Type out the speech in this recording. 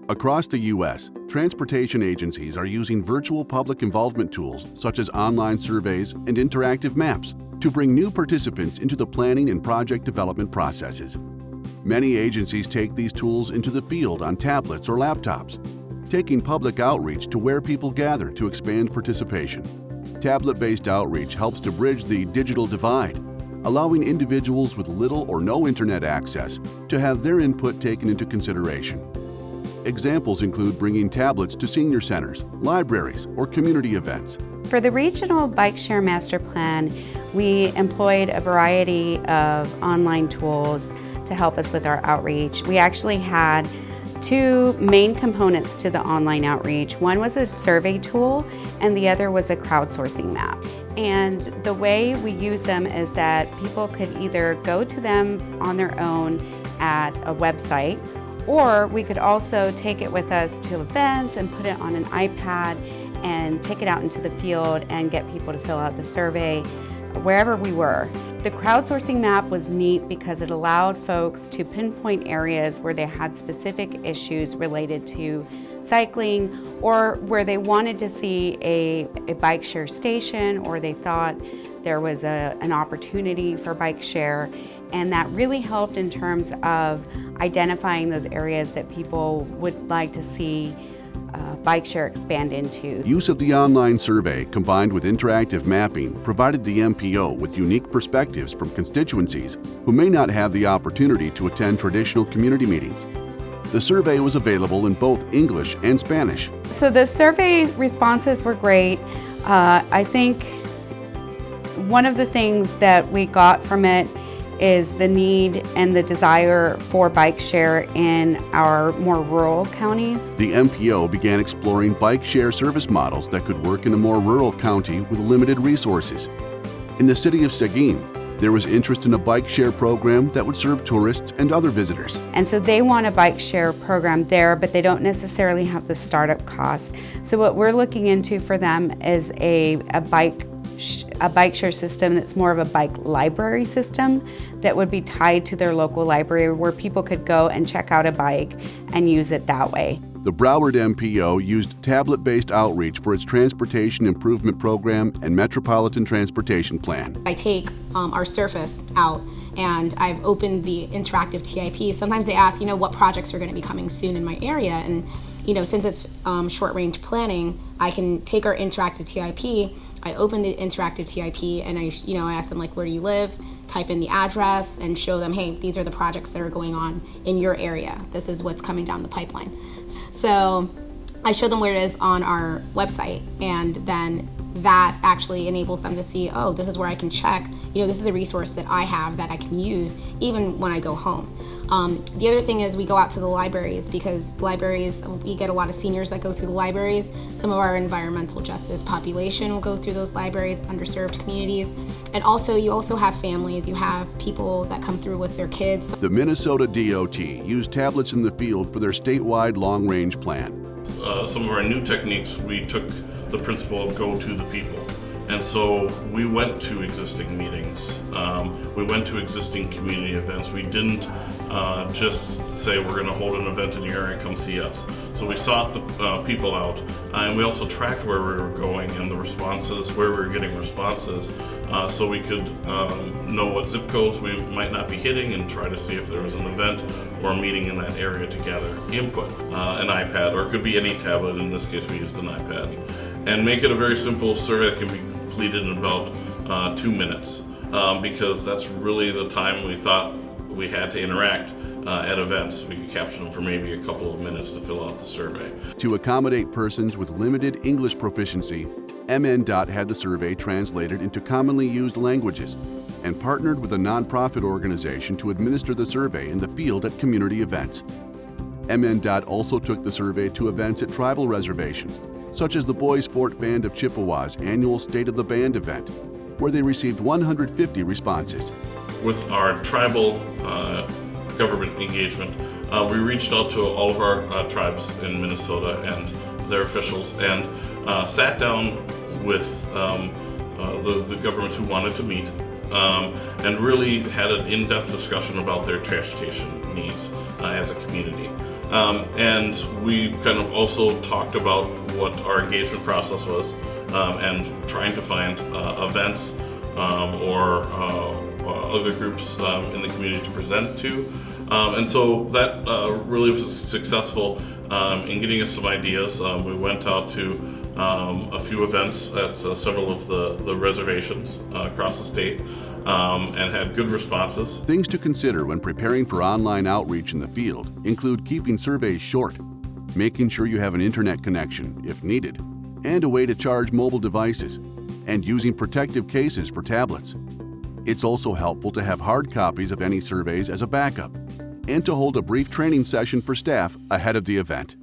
Across the U.S., transportation agencies are using virtual public involvement tools such as online surveys and interactive maps to bring new participants into the planning and project development processes. Many agencies take these tools into the field on tablets or laptops, taking public outreach to where people gather to expand participation. Tablet-based outreach helps to bridge the digital divide, allowing individuals with little or no internet access to have their input taken into consideration. Examples include bringing tablets to senior centers, libraries, or community events. For the Regional Bike Share Master Plan, we employed a variety of online tools to help us with our outreach. We actually had two main components to the online outreach. One was a survey tool and the other was a crowdsourcing map. And the way we use them is that people could either go to them on their own at a website, or we could also take it with us to events and put it on an iPad and take it out into the field and get people to fill out the survey wherever we were. The crowdsourcing map was neat because it allowed folks to pinpoint areas where they had specific issues related to cycling, or where they wanted to see a bike share station, or they thought there was an opportunity for bike share. And that really helped in terms of identifying those areas that people would like to see bike share expand into. Use of the online survey combined with interactive mapping provided the MPO with unique perspectives from constituencies who may not have the opportunity to attend traditional community meetings. The survey was available in both English and Spanish. So the survey responses were great. I think one of the things that we got from it is the need and the desire for bike share in our more rural counties. The MPO began exploring bike share service models that could work in a more rural county with limited resources. In the city of Seguin, there was interest in a bike share program that would serve tourists and other visitors. And so they want a bike share program there, but they don't necessarily have the startup costs. So what we're looking into for them is a bike share system that's more of a bike library system that would be tied to their local library, where people could go and check out a bike and use it that way. The Broward MPO used tablet-based outreach for its Transportation Improvement Program and Metropolitan Transportation Plan. I take our surface out and I've opened the interactive TIP. Sometimes they ask, what projects are going to be coming soon in my area, and since it's short-range planning, I can take our interactive TIP. I open the interactive TIP and I ask them, where do you live? Type in the address and show them, hey, these are the projects that are going on in your area. This is what's coming down the pipeline. So I show them where it is on our website, and then that actually enables them to see, oh, this is where I can check. This is a resource that I have that I can use even when I go home. The other thing is we go out to the libraries, because libraries, we get a lot of seniors that go through the libraries. Some of our environmental justice population will go through those libraries, underserved communities. And also, you also have families, you have people that come through with their kids. The Minnesota DOT used tablets in the field for their statewide long-range plan. Some of our new techniques, we took the principle of go to the people. And so we went to existing meetings, we went to existing community events. We didn't just say we're going to hold an event in your area, come see us. So we sought the people out, and we also tracked where we were going and the responses, where we were getting responses, so we could know what zip codes we might not be hitting and try to see if there was an event or a meeting in that area to gather input. An iPad, or it could be any tablet, in this case we used an iPad, and make it a very simple survey that can be completed in about 2 minutes, because that's really the time we thought we had to interact at events. We could capture them for maybe a couple of minutes to fill out the survey. To accommodate persons with limited English proficiency, MNDOT had the survey translated into commonly used languages and partnered with a nonprofit organization to administer the survey in the field at community events. MNDOT also took the survey to events at tribal reservations, such as the Boys Fort Band of Chippewa's annual State of the Band event, where they received 150 responses. With our tribal government engagement, we reached out to all of our tribes in Minnesota and their officials, and sat down with the governments who wanted to meet, and really had an in-depth discussion about their transportation needs as a community. And we kind of also talked about what our engagement process was, and trying to find events or other groups in the community to present to. And so that really was successful in getting us some ideas. We went out to a few events at several of the reservations across the state and had good responses. Things to consider when preparing for online outreach in the field include keeping surveys short, making sure you have an internet connection if needed, and a way to charge mobile devices, and using protective cases for tablets. It's also helpful to have hard copies of any surveys as a backup, and to hold a brief training session for staff ahead of the event.